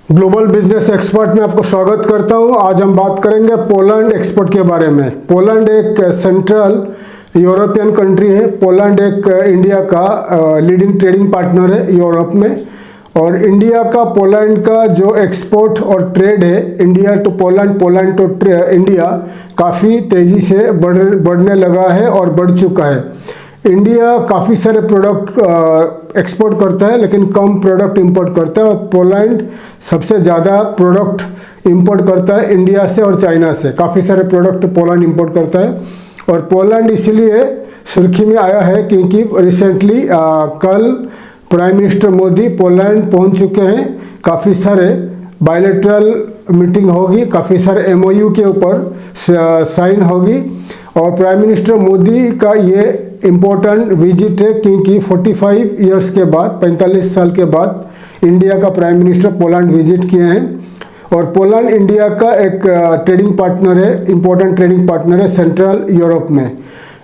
Global business expert में आपको स्वागत करता हूं। आज हम बात करेंगे पोलैंड एक्सपोर्ट के बारे में। पोलैंड एक सेंट्रल यूरोपियन कंट्री है। पोलैंड एक इंडिया का लीडिंग ट्रेडिंग पार्टनर है यूरोप में। और इंडिया का पोलैंड का जो एक्सपोर्ट और ट्रेड है India to Poland, Poland to India काफ़ी तेज़ी से बढ़ने लगा है और बढ़ चुका है। इंडिया काफ़ी सारे प्रोडक्ट एक्सपोर्ट करता है लेकिन कम प्रोडक्ट इंपोर्ट करता है, और पोलैंड सबसे ज़्यादा प्रोडक्ट इंपोर्ट करता है इंडिया से और चाइना से। काफ़ी सारे प्रोडक्ट पोलैंड इंपोर्ट करता है और पोलैंड इसलिए सुर्खी में आया है क्योंकि रिसेंटली कल प्राइम मिनिस्टर मोदी पोलैंड पहुंच चुके हैं। काफ़ी सारे बायलैटरल मीटिंग होगी, काफ़ी सारे MOU के ऊपर साइन होगी और प्राइम मिनिस्टर मोदी का ये इम्पोर्टेंट विजिट है क्योंकि 45 इयर्स के बाद, 45 साल के बाद इंडिया का प्राइम मिनिस्टर पोलैंड विजिट किए हैं। और पोलैंड इंडिया का एक ट्रेडिंग पार्टनर है, इम्पोर्टेंट ट्रेडिंग पार्टनर है सेंट्रल यूरोप में।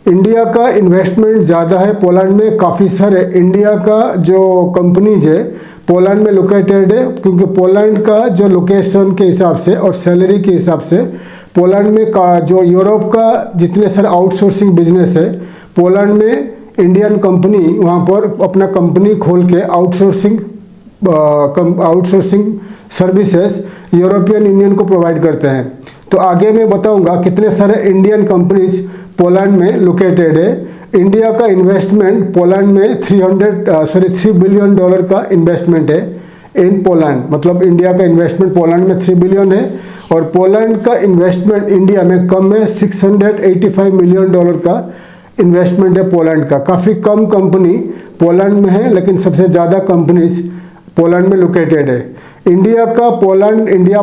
इंडिया का इन्वेस्टमेंट ज़्यादा है पोलैंड में। काफ़ी सारे इंडिया का जो कंपनीज है पोलैंड में लोकेटेड है क्योंकि पोलैंड का जो लोकेशन के हिसाब से और सैलरी के हिसाब से पोलैंड में का जो यूरोप का जितने सारे आउटसोर्सिंग बिजनेस है पोलैंड में इंडियन कंपनी वहाँ पर अपना कंपनी खोल के आउटसोर्सिंग सर्विसेज यूरोपियन यूनियन को प्रोवाइड करते हैं। तो आगे मैं बताऊंगा कितने सारे इंडियन कंपनीज पोलैंड में लोकेटेड है। इंडिया का इन्वेस्टमेंट पोलैंड में $3 बिलियन का इन्वेस्टमेंट है इन पोलैंड। मतलब इंडिया का इन्वेस्टमेंट पोलैंड में 3 बिलियन है और पोलैंड का इन्वेस्टमेंट इंडिया में कम है। $685 मिलियन का इन्वेस्टमेंट है पोलैंड का। काफ़ी कम कंपनी पोलैंड में है लेकिन सबसे ज़्यादा कंपनीज पोलैंड में लोकेटेड है। इंडिया का पोलैंड इंडिया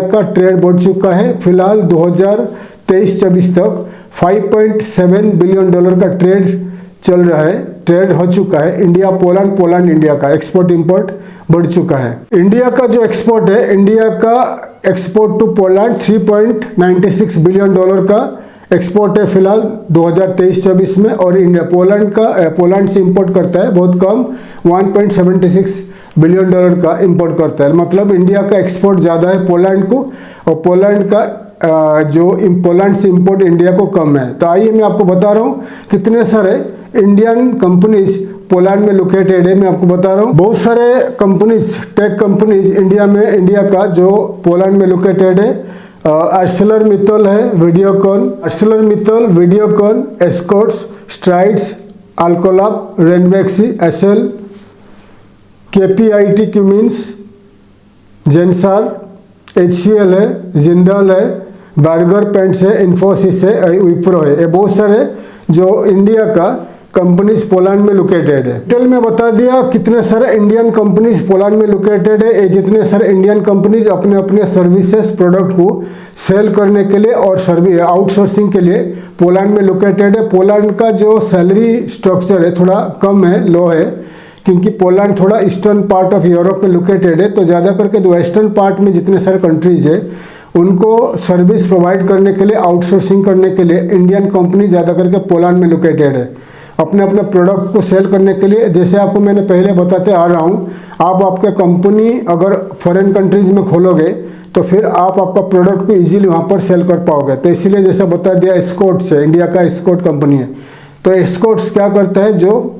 का ट्रेड बढ़ चुका है। फिलहाल 2023-24 तक $5.7 बिलियन का ट्रेड चल रहा है, ट्रेड हो चुका है। इंडिया पोलैंड इंडिया का एक्सपोर्ट इंपोर्ट बढ़ चुका है। इंडिया का जो एक्सपोर्ट है, इंडिया का एक्सपोर्ट टू पोलैंड $3.96 बिलियन का एक्सपोर्ट है फिलहाल 2023-24 में। और इंडिया पोलैंड से इंपोर्ट करता है बहुत कम, $1.76 बिलियन का इंपोर्ट करता है। मतलब इंडिया का एक्सपोर्ट ज़्यादा है पोलैंड को और पोलैंड का पोलैंड से इंपोर्ट इंडिया को कम है। तो आइए मैं आपको बता रहा हूँ कितने सारे इंडियन कंपनीज पोलैंड में लोकेटेड है। मैं आपको बता रहा हूँ बहुत सारे कंपनीज, टेक कंपनीज इंडिया का जो पोलैंड में लोकेटेड है। ArcelorMittal है, Videocon, Escorts, Strides, Alkolab, Ranbaxy, SL, KPIT Cummins, Zensar, HCL है, जिंदाल है, बर्गर पेंट्स है, इन्फोसिस है, विप्रो है। ये बहुत सारे जो इंडिया का कंपनीज पोलैंड में लोकेटेड है। डिटेल में बता दिया कितने सारे इंडियन कंपनीज पोलैंड में लोकेटेड है। ये जितने सारे इंडियन कंपनीज अपने अपने सर्विसेज प्रोडक्ट को सेल करने के लिए और आउटसोर्सिंग के लिए पोलैंड में लोकेटेड है। पोलैंड का जो सैलरी स्ट्रक्चर है थोड़ा कम है, लो है, क्योंकि पोलैंड थोड़ा ईस्टर्न पार्ट ऑफ यूरोप में लोकेटेड है। तो ज़्यादा करके वेस्टर्न पार्ट में जितने सारे कंट्रीज है उनको सर्विस प्रोवाइड करने के लिए, आउटसोर्सिंग करने के लिए इंडियन कंपनी ज़्यादा करके पोलैंड में लोकेटेड है अपने अपने प्रोडक्ट को सेल करने के लिए। जैसे आपको मैंने पहले बताते आ रहा हूँ, आप आपका कंपनी अगर फॉरेन कंट्रीज़ में खोलोगे तो फिर आप आपका प्रोडक्ट को इजीली वहाँ पर सेल कर पाओगे। तो इसीलिए जैसा बता दिया एस्कॉर्ट्स है, इंडिया का एस्कॉर्ट कंपनी है। तो एस्कॉर्ट्स क्या करता है, जो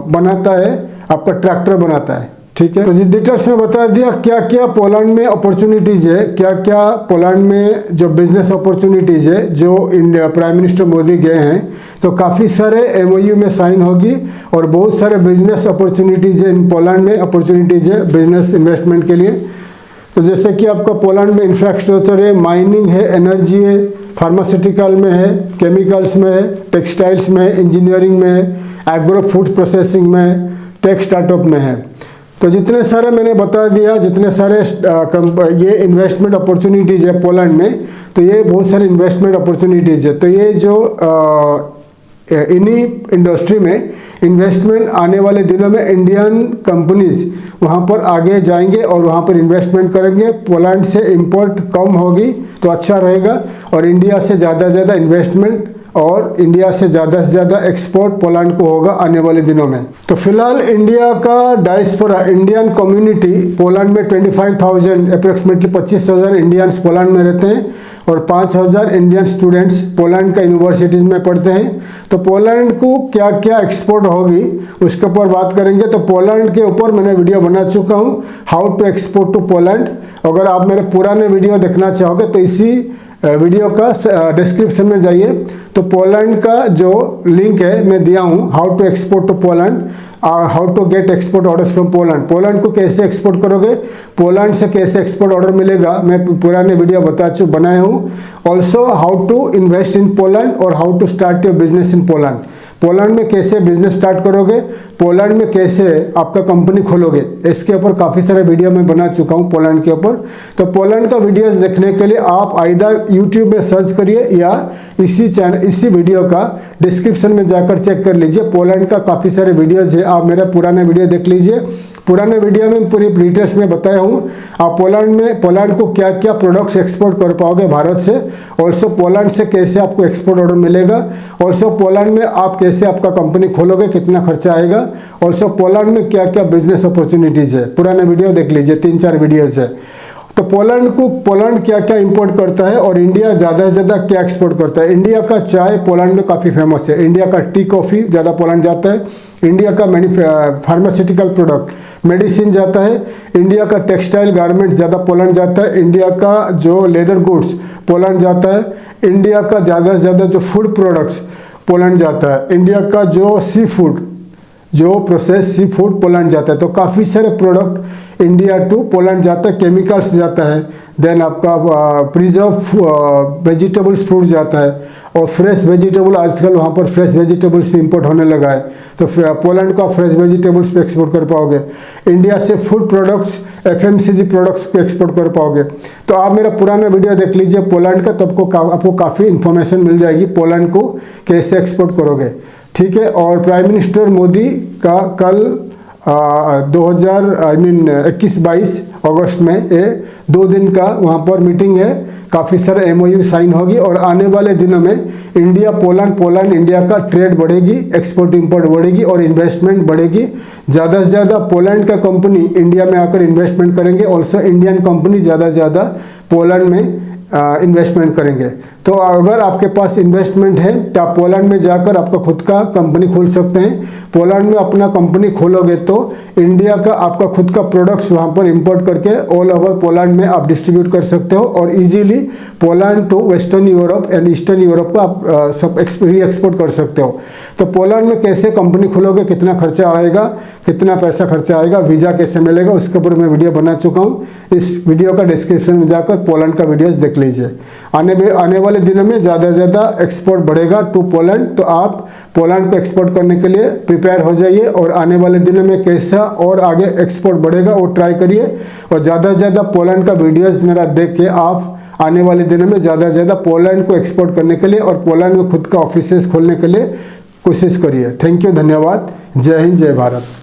बनाता है आपका ट्रैक्टर बनाता है, ठीक है। तो जिस डिटेल्स में बता दिया क्या क्या पोलैंड में अपॉर्चुनिटीज़ है, क्या क्या पोलैंड में जो बिजनेस अपॉर्चुनिटीज़ है जो इंडिया प्राइम मिनिस्टर मोदी गए हैं। तो काफ़ी सारे MOU में साइन होगी और बहुत सारे बिजनेस अपॉर्चुनिटीज़ है इन पोलैंड में, अपॉर्चुनिटीज़ है बिजनेस इन्वेस्टमेंट के लिए। तो जैसे कि आपका पोलैंड में इंफ्रास्ट्रक्चर है, माइनिंग है, एनर्जी है, फार्मास्यूटिकल में है, केमिकल्स में है, टेक्सटाइल्स में है, इंजीनियरिंग में है, एग्रो फूड प्रोसेसिंग में, टेक स्टार्टअप में है। तो जितने सारे मैंने बता दिया, जितने सारे ये इन्वेस्टमेंट अपॉर्चुनिटीज़ है पोलैंड में, तो ये बहुत सारे इन्वेस्टमेंट अपॉर्चुनिटीज़ है। तो ये जो इन्हीं इंडस्ट्री में इन्वेस्टमेंट आने वाले दिनों में इंडियन कंपनीज वहाँ पर आगे जाएंगे और वहाँ पर इन्वेस्टमेंट करेंगे। पोलैंड से इंपोर्ट कम होगी तो अच्छा रहेगा और इंडिया से ज़्यादा इन्वेस्टमेंट और इंडिया से ज़्यादा एक्सपोर्ट पोलैंड को होगा आने वाले दिनों में। तो फिलहाल इंडिया का डायस्पोरा इंडियन कम्युनिटी पोलैंड में 25,000 अप्रोक्सीमेटली 25,000 इंडियंस पोलैंड में रहते हैं और 5,000 इंडियन स्टूडेंट्स पोलैंड का यूनिवर्सिटीज़ में पढ़ते हैं। तो पोलैंड को क्या क्या एक्सपोर्ट होगी उसके ऊपर बात करेंगे। तो पोलैंड के ऊपर मैंने वीडियो बना चुका हूँ, how to export to Poland. अगर आप मेरे पुराने वीडियो देखना चाहोगे तो इसी वीडियो का डिस्क्रिप्शन में जाइए, तो पोलैंड का जो लिंक है मैं दिया हूँ, how to export to Poland, how to get export orders from Poland. Poland को कैसे एक्सपोर्ट करोगे, पोलैंड से कैसे एक्सपोर्ट ऑर्डर मिलेगा, मैं पुराने वीडियो बनाए हूँ। Also how to invest in Poland और how to start your business in Poland. Poland में कैसे बिजनेस स्टार्ट करोगे, पोलैंड में कैसे आपका कंपनी खोलोगे, इसके ऊपर काफ़ी सारे वीडियो मैं बना चुका हूँ पोलैंड के ऊपर। तो पोलैंड का वीडियोस देखने के लिए आप आइदर यूट्यूब में सर्च करिए या इसी वीडियो का डिस्क्रिप्शन में जाकर चेक कर लीजिए। पोलैंड का काफ़ी सारे वीडियोज है, आप मेरा पुराने वीडियो देख लीजिए। पुराने वीडियो में पूरी डिटेल्स में बताया हूँ आप पोलैंड को क्या क्या प्रोडक्ट्स एक्सपोर्ट कर पाओगे भारत से, ऑल्सो पोलैंड से कैसे आपको एक्सपोर्ट ऑर्डर मिलेगा, ऑल्सो पोलैंड में आप कैसे आपका कंपनी खोलोगे, कितना खर्चा आएगा, ऑल्सो पोलैंड में क्या क्या बिजनेस अपॉर्चुनिटीज़ है। पुराने वीडियो देख लीजिए, 3-4 वीडियोज़ है। तो पोलैंड क्या क्या इंपोर्ट करता है और इंडिया ज़्यादा से ज़्यादा क्या एक्सपोर्ट करता है। इंडिया का चाय पोलैंड में काफ़ी फेमस है, इंडिया का टी कॉफ़ी ज़्यादा पोलैंड जाता है, इंडिया का फार्मास्यूटिकल प्रोडक्ट मेडिसिन जाता है, इंडिया का टेक्सटाइल गारमेंट ज़्यादा पोलैंड जाता है, इंडिया का जो लेदर गुड्स पोलैंड जाता है, इंडिया का ज़्यादा से ज़्यादा जो फूड प्रोडक्ट्स पोलैंड जाता है, इंडिया का जो सी फूड जो प्रोसेस सी फूड पोलैंड जाता है। तो काफ़ी सारे प्रोडक्ट इंडिया टू पोलैंड जाता है, केमिकल्स जाता है, देन आपका प्रिजर्व वेजिटेबल्स फ्रूट जाता है और फ्रेश वेजिटेबल, आजकल वहाँ पर फ्रेश वेजिटेबल्स भी इंपोर्ट होने लगा है। तो पोलैंड को आप फ्रेश वेजिटेबल्स पे एक्सपोर्ट कर पाओगे, इंडिया से फूड प्रोडक्ट्स FMCG प्रोडक्ट्स को एक्सपोर्ट कर पाओगे। तो आप मेरा पुराना वीडियो देख लीजिए पोलैंड का, तो आपको काफ़ी इन्फॉर्मेशन मिल जाएगी पोलैंड को कैसे एक्सपोर्ट करोगे, ठीक है। और प्राइम मिनिस्टर मोदी का कल 21-22 अगस्त में ये 2 दिन का वहाँ पर मीटिंग है, काफ़ी सारे MOU साइन होगी और आने वाले दिनों में इंडिया पोलैंड इंडिया का ट्रेड बढ़ेगी, एक्सपोर्ट इंपोर्ट बढ़ेगी और इन्वेस्टमेंट बढ़ेगी। ज़्यादा से ज़्यादा पोलैंड का कंपनी इंडिया में आकर इन्वेस्टमेंट करेंगे, ऑल्सो इंडियन कंपनी ज़्यादा से ज़्यादा पोलैंड में इन्वेस्टमेंट करेंगे। तो अगर आपके पास इन्वेस्टमेंट है तो आप पोलैंड में जाकर आपका खुद का कंपनी खोल सकते हैं। पोलैंड में अपना कंपनी खोलोगे तो इंडिया का आपका खुद का प्रोडक्ट्स वहाँ पर इंपोर्ट करके ऑल ओवर पोलैंड में आप डिस्ट्रीब्यूट कर सकते हो और easily Poland to western Europe and eastern Europe को आप सब एक्सपोर्ट कर सकते हो। तो पोलैंड में कैसे कंपनी खोलोगे, कितना खर्चा आएगा, कितना पैसा खर्चा आएगा, वीज़ा कैसे मिलेगा, उसके ऊपर मैं वीडियो बना चुका हूँ। इस वीडियो का डिस्क्रिप्शन में जाकर पोलैंड का वीडियोज़ देख लीजिए। आने वाले दिनों में ज़्यादा से ज़्यादा एक्सपोर्ट बढ़ेगा टू पोलैंड, तो आप पोलैंड को एक्सपोर्ट करने के लिए प्रिपेयर हो जाइए और आने वाले दिनों में कैसा और आगे एक्सपोर्ट बढ़ेगा वो ट्राई करिए और ज़्यादा से ज़्यादा पोलैंड का वीडियोज़ मेरा देख के आप आने वाले दिनों में ज़्यादा से ज़्यादा पोलैंड को एक्सपोर्ट करने के लिए और पोलैंड में खुद का ऑफिसेस खोलने के लिए कोशिश करिए। थैंक यू, धन्यवाद, जय हिंद, जय भारत।